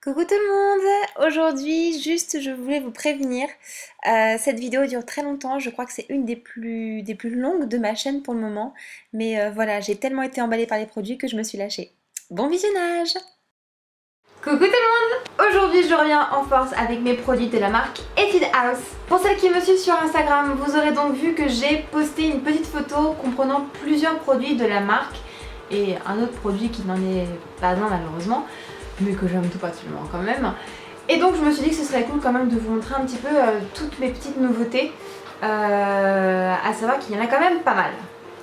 Coucou tout le monde! Aujourd'hui, juste je voulais vous prévenir, cette vidéo dure très longtemps, je crois que c'est une des plus longues de ma chaîne pour le moment, mais voilà, j'ai tellement été emballée par les produits que je me suis lâchée. Bon visionnage! Coucou tout le monde! Aujourd'hui je reviens en force avec mes produits de la marque Etude House. Pour celles qui me suivent sur Instagram, vous aurez donc vu que j'ai posté une petite photo comprenant plusieurs produits de la marque et un autre produit qui n'en est pas un malheureusement, mais que j'aime tout particulièrement quand même. Et donc je me suis dit que ce serait cool quand même de vous montrer un petit peu toutes mes petites nouveautés, à savoir qu'il y en a quand même pas mal.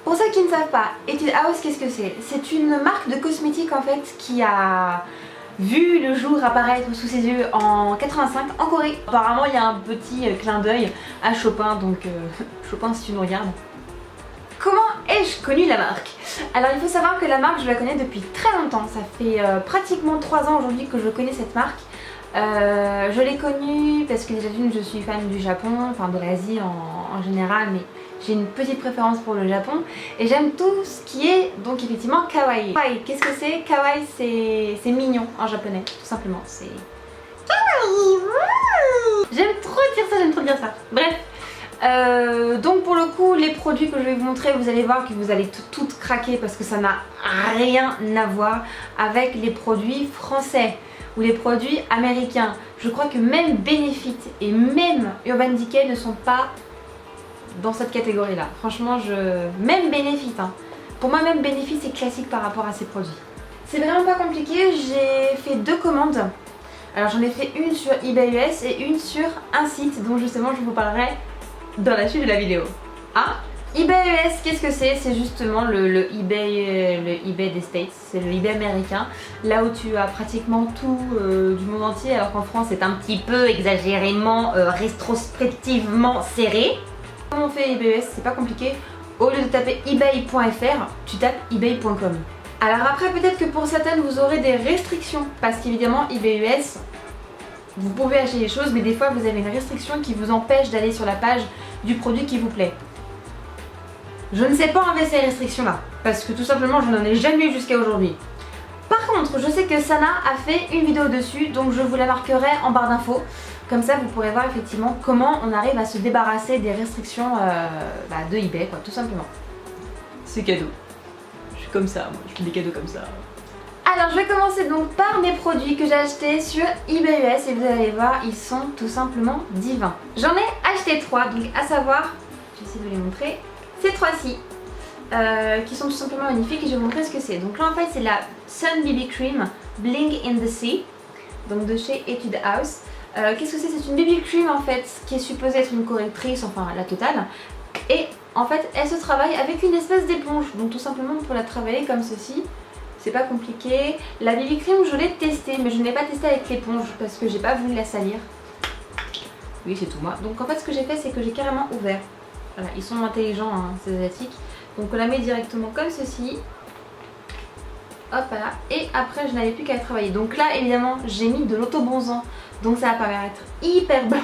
Pour ceux qui ne savent pas, Etude House, qu'est-ce que c'est? C'est une marque de cosmétiques en fait qui a vu le jour apparaître sous ses yeux en 85 en Corée. Apparemment il y a un petit clin d'œil à Chopin, donc Chopin si tu nous regardes. Comment ai-je connu la marque? Alors il faut savoir que la marque je la connais depuis très longtemps, ça fait pratiquement 3 ans aujourd'hui que je connais cette marque. Je l'ai connue parce que déjà d'une je suis fan du Japon, enfin de l'Asie en général, mais j'ai une petite préférence pour le Japon et j'aime tout ce qui est donc effectivement kawaii. Kawaii, qu'est-ce que c'est? Kawaii c'est mignon en japonais, tout simplement, c'est kawaii. J'aime trop dire ça, j'aime trop dire ça. Bref. Donc pour le coup les produits que je vais vous montrer, vous allez voir que vous allez toutes craquer parce que ça n'a rien à voir avec les produits français ou les produits américains. Je crois que même Benefit et même Urban Decay ne sont pas dans cette catégorie là. Franchement même Benefit pour moi même Benefit c'est classique par rapport à ces produits. C'est vraiment pas compliqué, j'ai fait 2 commandes. Alors j'en ai fait une sur eBay US et une sur un site dont justement je vous parlerai dans la suite de la vidéo. eBay US, qu'est-ce que c'est? C'est justement le eBay des States, c'est le eBay américain, là où tu as pratiquement tout du monde entier, alors qu'en France c'est un petit peu exagérément, rétrospectivement serré. Comment on fait eBay US? C'est pas compliqué, au lieu de taper ebay.fr, tu tapes ebay.com. Alors après peut-être que pour certaines vous aurez des restrictions, parce qu'évidemment eBay US, vous pouvez acheter des choses, mais des fois vous avez une restriction qui vous empêche d'aller sur la page du produit qui vous plaît. Je ne sais pas enlever ces restrictions là, parce que tout simplement je n'en ai jamais eu jusqu'à aujourd'hui. Par contre, je sais que Sana a fait une vidéo dessus, donc je vous la marquerai en barre d'infos. Comme ça vous pourrez voir effectivement comment on arrive à se débarrasser des restrictions de eBay, quoi, tout simplement. C'est cadeau. Je suis comme ça, moi, je fais des cadeaux comme ça. Alors je vais commencer donc par mes produits que j'ai achetés sur eBay US et vous allez voir, ils sont tout simplement divins. J'en ai acheté 3, donc à savoir, je vais essayer de les montrer, ces 3-ci qui sont tout simplement magnifiques et je vais vous montrer ce que c'est. Donc là en fait c'est la Sun BB Cream Bling in the Sea, donc de chez Etude House. Qu'est-ce que c'est? C'est une BB Cream en fait qui est supposée être une correctrice, enfin la totale. Et en fait elle se travaille avec une espèce d'éponge, donc tout simplement on peut la travailler comme ceci. C'est pas compliqué. La BB Cream je l'ai testée, mais je ne l'ai pas testée avec l'éponge parce que j'ai pas voulu la salir. Oui c'est tout moi. Donc en fait ce que j'ai fait c'est que j'ai carrément ouvert. Voilà, ils sont intelligents ces asiatiques. Donc on la met directement comme ceci. Hop là. Et après je n'avais plus qu'à travailler. Donc là évidemment j'ai mis de l'autobronzant. Donc ça va paraître hyper blanc.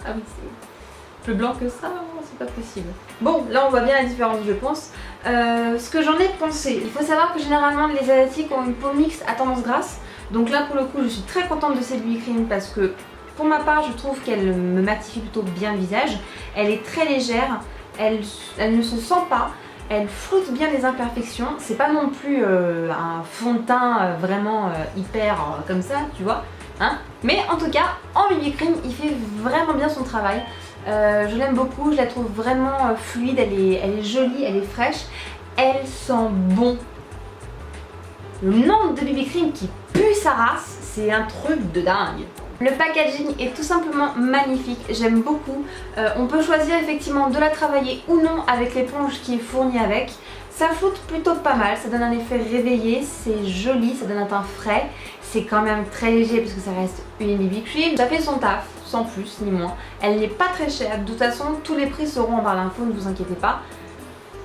Ah oui c'est plus blanc que ça, c'est pas possible. Bon, là on voit bien la différence je pense. Ce que j'en ai pensé, il faut savoir que généralement les asiatiques ont une peau mixte à tendance grasse. Donc là pour le coup je suis très contente de cette BB Cream parce que pour ma part je trouve qu'elle me matifie plutôt bien le visage. Elle est très légère, elle ne se sent pas, elle floute bien les imperfections. C'est pas non plus un fond de teint vraiment hyper comme ça, tu vois. Mais en tout cas en BB Cream il fait vraiment bien son travail. Je l'aime beaucoup, je la trouve vraiment fluide, elle est jolie, elle est fraîche, elle sent bon. Le nombre de BB Cream qui pue sa race, c'est un truc de dingue. Le packaging est tout simplement magnifique, j'aime beaucoup. On peut choisir effectivement de la travailler ou non avec l'éponge qui est fournie avec. Ça floute plutôt pas mal, ça donne un effet réveillé, c'est joli, ça donne un teint frais. C'est quand même très léger parce que ça reste une BB Cream. Ça fait son taf, sans plus ni moins. Elle n'est pas très chère, de toute façon tous les prix seront en barre d'infos, ne vous inquiétez pas.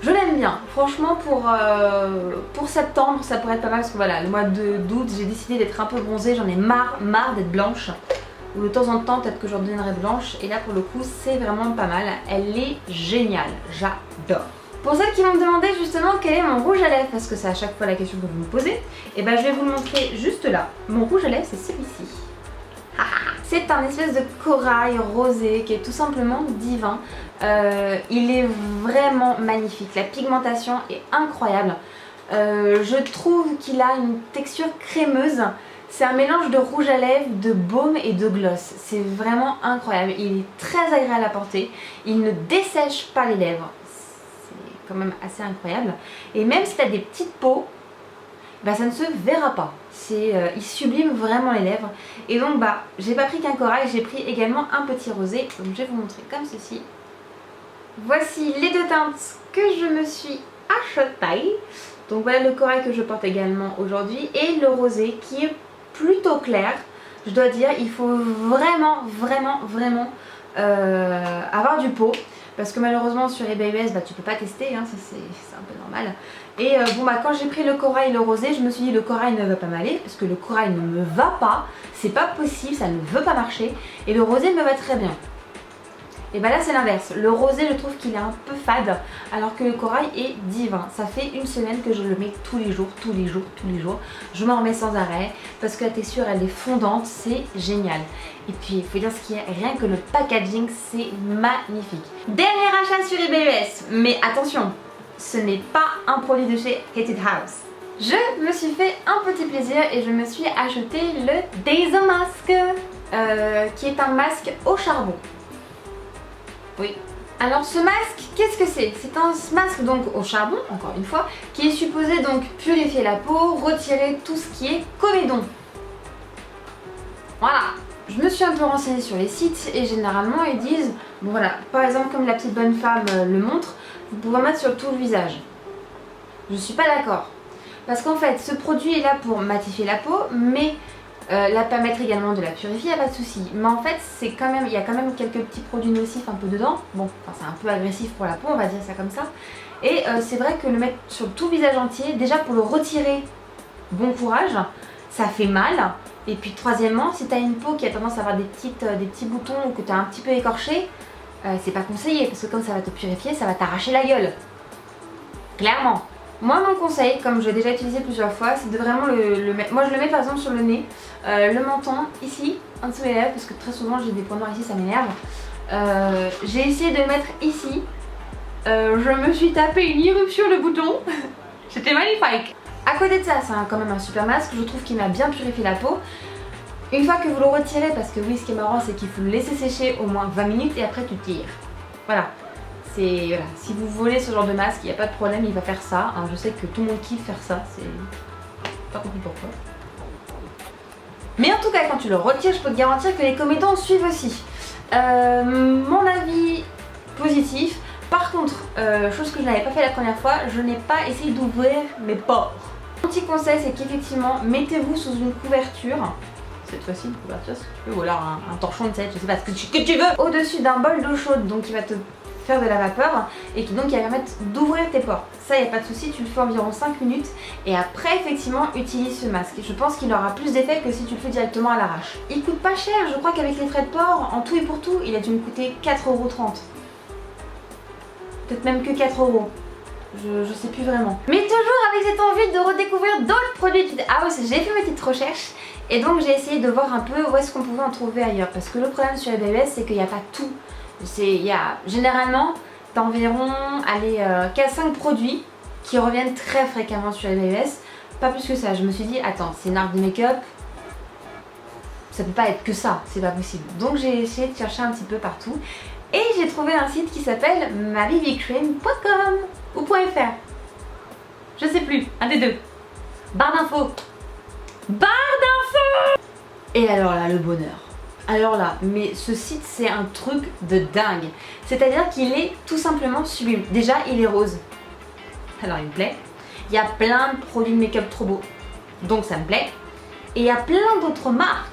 Je l'aime bien, franchement pour septembre ça pourrait être pas mal parce que voilà, le mois d'août j'ai décidé d'être un peu bronzée, j'en ai marre d'être blanche. Ou de temps en temps peut-être que j'en deviendrai blanche et là pour le coup c'est vraiment pas mal, elle est géniale, j'adore. Pour celles qui vont me demander justement quel est mon rouge à lèvres, parce que c'est à chaque fois la question que vous me posez, et ben je vais vous le montrer juste là. Mon rouge à lèvres c'est celui-ci. C'est un espèce de corail rosé qui est tout simplement divin. Il est vraiment magnifique, la pigmentation est incroyable. Je trouve qu'il a une texture crémeuse. C'est un mélange de rouge à lèvres, de baume et de gloss. C'est vraiment incroyable. Il est très agréable à porter. Il ne dessèche pas les lèvres. C'est quand même assez incroyable. Et même si tu as des petites peaux, bah, ça ne se verra pas. Il sublime vraiment les lèvres. Et donc j'ai pas pris qu'un corail, j'ai pris également un petit rosé. Donc je vais vous montrer comme ceci. Voici les deux teintes que je me suis achetées. Donc voilà le corail que je porte également aujourd'hui et le rosé qui est plutôt clair. Je dois dire, il faut vraiment avoir du pot. Parce que malheureusement sur eBay US, tu peux pas tester, hein, ça c'est un peu normal. Et quand j'ai pris le corail et le rosé, je me suis dit le corail ne va pas m'aller, parce que le corail ne me va pas, c'est pas possible, ça ne veut pas marcher. Et le rosé me va très bien. Et là c'est l'inverse, le rosé je trouve qu'il est un peu fade, alors que le corail est divin. Ça fait une semaine que je le mets tous les jours. Je m'en remets sans arrêt, parce que la texture elle est fondante, c'est génial. Et puis il faut dire ce qu'il y a, rien que le packaging c'est magnifique. Dernier achat sur eBay US, mais attention, ce n'est pas un produit de chez Etude House. Je me suis fait un petit plaisir et je me suis acheté le Daisy Mask, qui est un masque au charbon. Oui. Alors ce masque, qu'est-ce que c'est? C'est un masque donc au charbon, encore une fois, qui est supposé donc purifier la peau, retirer tout ce qui est comédon. Voilà. Je me suis un peu renseignée sur les sites et généralement ils disent, bon voilà, par exemple comme la petite bonne femme le montre, vous pouvez en mettre sur tout le visage. Je suis pas d'accord. Parce qu'en fait ce produit est là pour matifier la peau, mais la permettre également de la purifier, il n'y a pas de souci. Mais en fait, il y a quand même quelques petits produits nocifs un peu dedans. Bon, c'est un peu agressif pour la peau, on va dire ça comme ça. Et c'est vrai que le mettre sur tout le visage entier, déjà pour le retirer, bon courage, ça fait mal. Et puis troisièmement, si tu as une peau qui a tendance à avoir des petits boutons ou que tu as un petit peu écorché, c'est pas conseillé parce que comme ça va te purifier, ça va t'arracher la gueule. Clairement. Moi mon conseil, comme je l'ai déjà utilisé plusieurs fois, c'est de vraiment le mettre. Moi je le mets par exemple sur le nez, le menton, ici, en dessous des lèvres, parce que très souvent j'ai des points noirs ici, ça m'énerve. J'ai essayé de le mettre ici. Je me suis tapé une irruption de boutons. C'était magnifique. À côté de ça, c'est quand même un super masque, je trouve qu'il m'a bien purifié la peau. Une fois que vous le retirez, parce que oui, ce qui est marrant, c'est qu'il faut le laisser sécher au moins 20 minutes et après tu tires. Voilà. Voilà. Si vous voulez ce genre de masque, il n'y a pas de problème, il va faire ça. Hein, je sais que tout le monde kiffe faire ça, c'est pas compris pourquoi. Mais en tout cas, quand tu le retires, je peux te garantir que les comédons suivent aussi. Mon avis positif. Par contre, chose que je n'avais pas fait la première fois, je n'ai pas essayé d'ouvrir mes pores. Mon petit conseil, c'est qu'effectivement, mettez-vous sous une couverture. Cette fois-ci, une couverture si tu veux, ou alors un torchon de tête, je sais pas, ce que tu veux. Au-dessus d'un bol d'eau chaude, donc il va te faire de la vapeur et qui donc va permettre d'ouvrir tes pores. Ça, il n'y a pas de souci, tu le fais environ 5 minutes et après effectivement utilise ce masque. Je pense qu'il aura plus d'effet que si tu le fais directement à l'arrache. Il coûte pas cher, je crois qu'avec les frais de port, en tout et pour tout, il a dû me coûter 4,30 €. Peut-être même que 4 €. Je sais plus vraiment. Mais toujours avec cette envie de redécouvrir d'autres produits Etude House, j'ai fait mes petites recherches et donc j'ai essayé de voir un peu où est-ce qu'on pouvait en trouver ailleurs. Parce que le problème sur eBay US, c'est qu'il n'y a pas tout. Généralement, t'as environ 4-5 produits qui reviennent très fréquemment sur eBay US. Pas plus que ça. Je me suis dit, attends, c'est une marque de make-up, ça peut pas être que ça, c'est pas possible. Donc j'ai essayé de chercher un petit peu partout. Et j'ai trouvé un site qui s'appelle mabbybcream.com ou .fr. Je sais plus, un des deux. Barre d'infos. Barre d'infos. Et alors là, le bonheur. Alors là, mais ce site c'est un truc de dingue. C'est-à-dire qu'il est tout simplement sublime. Déjà, il est rose. Alors il me plaît. Il y a plein de produits de make-up trop beaux. Donc ça me plaît. Et il y a plein d'autres marques.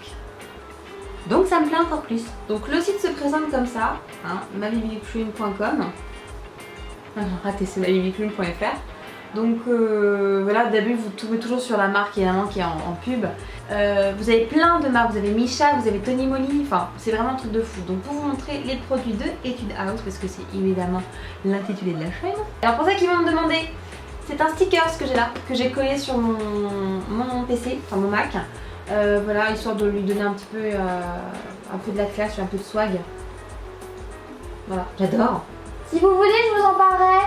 Donc ça me plaît encore plus. Donc le site se présente comme ça, hein, mabbybcream.com. Raté, c'est mabbybcream.fr. Donc voilà, d'habitude vous trouvez toujours sur la marque évidemment qui est en pub. Vous avez plein de marques, vous avez Misha, vous avez Tony Moly, enfin c'est vraiment un truc de fou. Donc pour vous montrer les produits de Etude House, parce que c'est évidemment l'intitulé de la chaîne. Alors pour ça qu'ils vont me demander, c'est un sticker que j'ai là, que j'ai collé sur mon PC, enfin mon Mac. Voilà, histoire de lui donner un peu de la classe, un peu de swag. Voilà, j'adore. Si vous voulez, je vous en parlerai.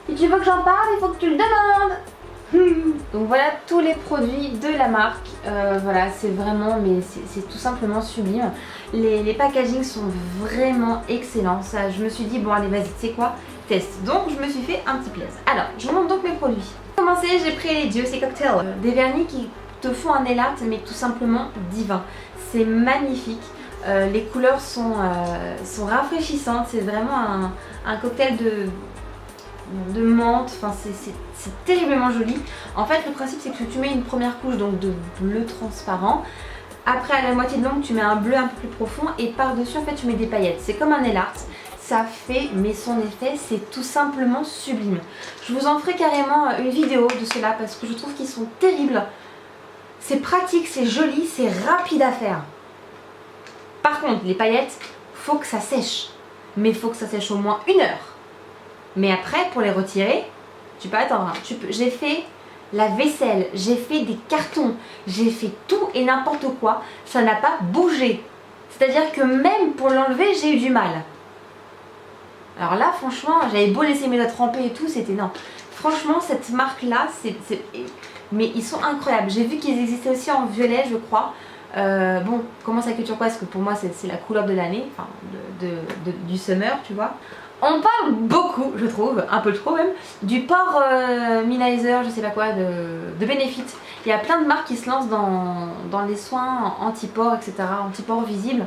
Si tu veux que j'en parle, il faut que tu le demandes. Donc voilà tous les produits de la marque. Voilà, c'est vraiment, mais c'est tout simplement sublime. Les packagings sont vraiment excellents. Ça, je me suis dit, bon allez vas-y, tu sais quoi, teste. Donc je me suis fait un petit plaisir. Alors, je vous montre donc mes produits. Pour commencer, j'ai pris les Juicy Cocktail. Des vernis qui te font un nail art, mais tout simplement divin. C'est magnifique. Les couleurs sont rafraîchissantes. C'est vraiment un cocktail de menthe, enfin c'est terriblement joli. En fait le principe c'est que tu mets une première couche donc de bleu transparent, après à la moitié de l'ongle tu mets un bleu un peu plus profond et par dessus en fait tu mets des paillettes. C'est comme un nail art, ça fait, mais son effet c'est tout simplement sublime. Je vous en ferai carrément une vidéo de cela parce que je trouve qu'ils sont terribles. C'est pratique, c'est joli, c'est rapide à faire. Par contre les paillettes, faut que ça sèche, mais faut que ça sèche au moins 1 heure. Mais après, pour les retirer, tu peux attendre. J'ai fait la vaisselle, j'ai fait des cartons, j'ai fait tout et n'importe quoi. Ça n'a pas bougé. C'est-à-dire que même pour l'enlever, j'ai eu du mal. Alors là, franchement, j'avais beau laisser mes doigts tremper et tout, c'était non. Franchement, cette marque-là, mais ils sont incroyables. J'ai vu qu'ils existaient aussi en violet, je crois. Bon, comment ça que turquoise, parce que pour moi, c'est la couleur de l'année, enfin, du summer, tu vois. On parle beaucoup, je trouve, un peu trop même, du pore minimizer, je sais pas quoi, de Benefit. Il y a plein de marques qui se lancent dans les soins anti-pores, etc., anti-pores visibles.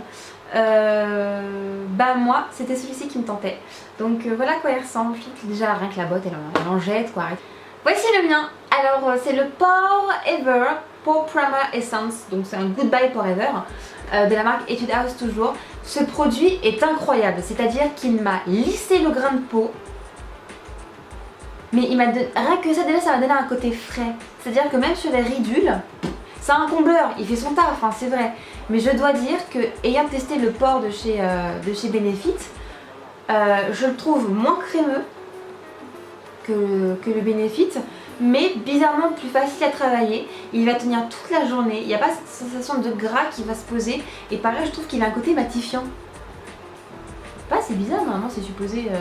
Bah moi, c'était celui-ci qui me tentait. Donc voilà à quoi il ressemble. Je trouve que déjà rien que la boîte, elle en jette quoi. Voici le mien. Alors c'est le Pore Ever Pore Primer Essence. Donc c'est un Goodbye Forever de la marque Etude House toujours. Ce produit est incroyable, c'est-à-dire qu'il m'a lissé le grain de peau. Mais rien que ça déjà ça m'a donné un côté frais. C'est-à-dire que même sur les ridules, c'est un combleur, il fait son taf, hein, c'est vrai. Mais je dois dire que ayant testé le pore de chez Benefit, je le trouve moins crémeux que le Benefit, mais bizarrement plus facile à travailler. Il va tenir toute la journée, il n'y a pas cette sensation de gras qui va se poser. Et pareil, je trouve qu'il a un côté matifiant. Pas, c'est bizarre, normalement c'est supposé...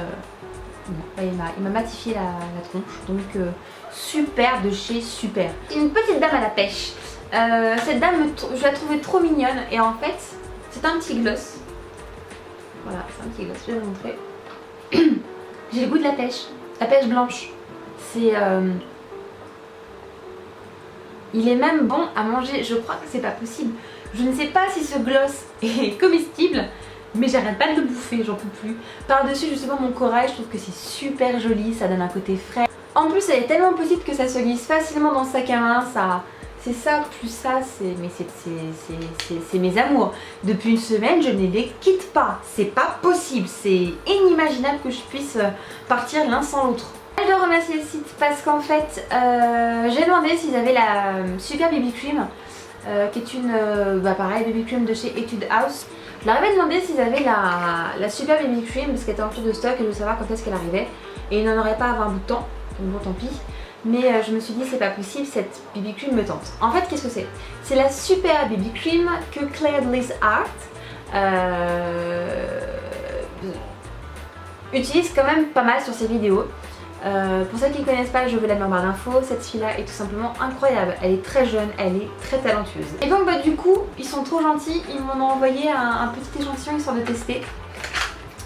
Non, il m'a matifié la tronche, donc super de chez Super. Une petite dame à la pêche. Cette dame, je la trouvais trop mignonne et en fait, c'est un petit gloss. Voilà, c'est un petit gloss, je vais vous montrer. J'ai le goût de la pêche blanche. C'est... Il est même bon à manger, je crois que c'est pas possible. Je ne sais pas si ce gloss est comestible, mais j'arrête pas de le bouffer, j'en peux plus. Par-dessus justement mon corail, je trouve que c'est super joli, ça donne un côté frais. En plus elle est tellement petite que ça se glisse facilement dans le sac à main, c'est ça, plus ça, c'est mes amours. Depuis une semaine, je ne les quitte pas, c'est pas possible, c'est inimaginable que je puisse partir l'un sans l'autre. Je dois remercier le site parce qu'en fait, j'ai demandé s'ils avaient la Super Baby Cream, qui est une, pareil, Baby Cream de chez Etude House. Je leur avais demandé s'ils avaient la Super Baby Cream parce qu'elle était en rupture de stock et je voulais savoir quand est-ce qu'elle arrivait. Et ils n'en auraient pas avant un bout de temps, donc bon tant pis. Mais je me suis dit c'est pas possible, cette BB Cream me tente. En fait qu'est-ce que c'est? C'est la Super Baby Cream que Claire Liz Art utilise quand même pas mal sur ses vidéos. Pour ceux qui ne connaissent pas, je vous la mets en barre d'infos. Cette fille-là est tout simplement incroyable. Elle est très jeune, elle est très talentueuse. Et donc du coup, ils sont trop gentils. Ils m'en ont envoyé un petit échantillon histoire de tester.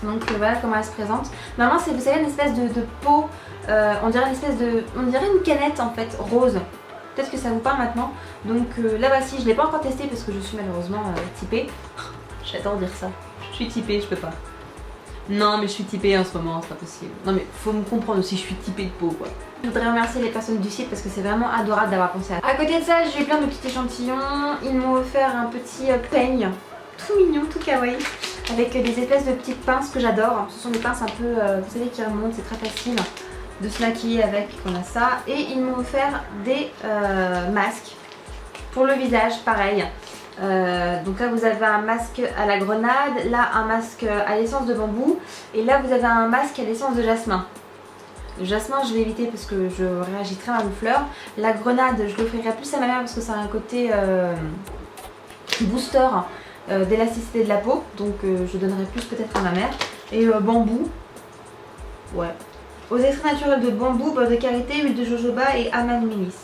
Donc voilà comment elle se présente. Normalement c'est, vous savez, une espèce de peau, on dirait une canette en fait, rose. Peut-être que ça vous parle maintenant. Donc là voici, je ne l'ai pas encore testé parce que je suis malheureusement typée. J'adore dire ça. Je suis typée, je peux pas. Non mais je suis typée en ce moment, c'est pas possible. Non mais faut me comprendre aussi, je suis typée de peau quoi. Je voudrais remercier les personnes du site parce que c'est vraiment adorable d'avoir pensé à ça. À côté de ça, j'ai eu plein de petits échantillons. Ils m'ont offert un petit peigne, tout mignon, tout kawaii, avec des espèces de petites pinces que j'adore. Ce sont des pinces un peu, vous savez, qui remontent, c'est très facile de se maquiller avec, on a ça. Et ils m'ont offert des masques pour le visage, pareil. Donc là vous avez un masque à la grenade, là un masque à l'essence de bambou et là vous avez un masque à l'essence de jasmin. Jasmin, je vais éviter parce que je réagis très mal aux fleurs. La grenade, je l'offrirai plus à ma mère parce que ça a un côté booster d'élasticité de la peau. Donc je donnerai plus peut-être à ma mère. Et bambou, ouais. Aux extraits naturels de bambou, beurre de karité, huile de jojoba et amann-mélis.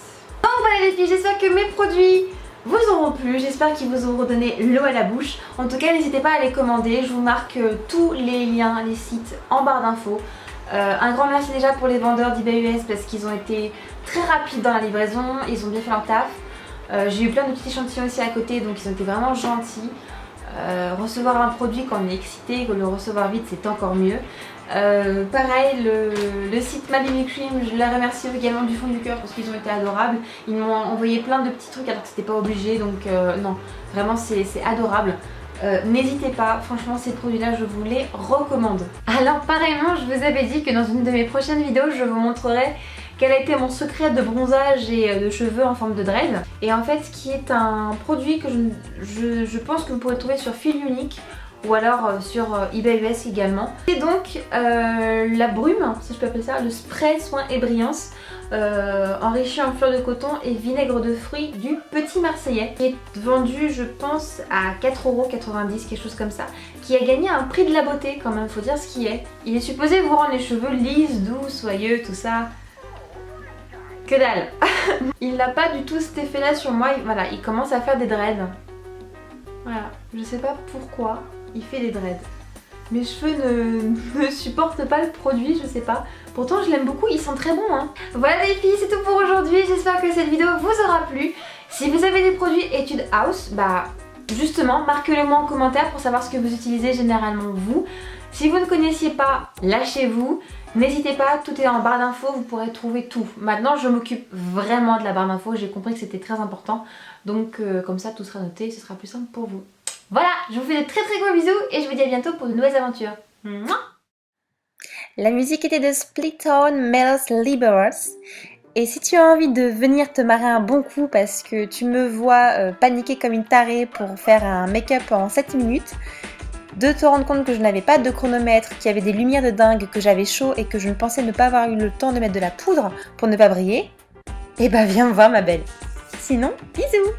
Bon voilà les filles, j'espère que mes produits vous auront plu, j'espère qu'ils vous auront donné l'eau à la bouche. En tout cas, n'hésitez pas à les commander, je vous marque tous les liens, les sites en barre d'infos. Un grand merci déjà pour les vendeurs d'eBay US parce qu'ils ont été très rapides dans la livraison, ils ont bien fait leur taf. J'ai eu plein de petits échantillons aussi à côté, donc ils ont été vraiment gentils. Recevoir un produit quand on est excité, que le recevoir vite c'est encore mieux. Pareil, le site Mabimi Cream, je les remercie également du fond du cœur parce qu'ils ont été adorables. Ils m'ont envoyé plein de petits trucs alors que c'était pas obligé, donc non, vraiment c'est adorable. N'hésitez pas, franchement ces produits là je vous les recommande. Alors pareillement, je vous avais dit que dans une de mes prochaines vidéos je vous montrerai quel a été mon secret de bronzage et de cheveux en forme de dread. Et en fait qui est un produit que je pense que vous pourrez trouver sur Fil Unique ou alors sur eBay US également. Et donc la brume, si je peux appeler ça, le spray soin et brillance enrichi en fleurs de coton et vinaigre de fruits du Petit Marseillais, qui est vendu je pense à 4,90 €, quelque chose comme ça, qui a gagné un prix de la beauté quand même, faut dire ce qui est. Il est supposé vous rendre les cheveux lisses, doux, soyeux, tout ça. Que dalle. Il n'a pas du tout cet effet là sur moi, voilà, il commence à faire des dreads. Voilà, je sais pas pourquoi il fait des dreads. Mes cheveux ne supportent pas le produit, je sais pas. Pourtant je l'aime beaucoup, ils sont très bons hein. Voilà les filles, c'est tout pour aujourd'hui. J'espère que cette vidéo vous aura plu. Si vous avez des produits Etude House, bah justement, marquez-le moi en commentaire pour savoir ce que vous utilisez généralement vous. Si vous ne connaissiez pas, lâchez-vous. N'hésitez pas, tout est en barre d'infos, vous pourrez trouver tout. Maintenant je m'occupe vraiment de la barre d'infos, j'ai compris que c'était très important. Donc comme ça tout sera noté, ce sera plus simple pour vous. Voilà, je vous fais de très très gros bisous et je vous dis à bientôt pour de nouvelles aventures. Mouah. La musique était de Split Tone Melos Liberos. Et si tu as envie de venir te marrer un bon coup parce que tu me vois paniquer comme une tarée pour faire un make-up en 7 minutes, de te rendre compte que je n'avais pas de chronomètre, qu'il y avait des lumières de dingue, que j'avais chaud et que je ne pensais ne pas avoir eu le temps de mettre de la poudre pour ne pas briller, eh ben viens me voir ma belle. Sinon, bisous!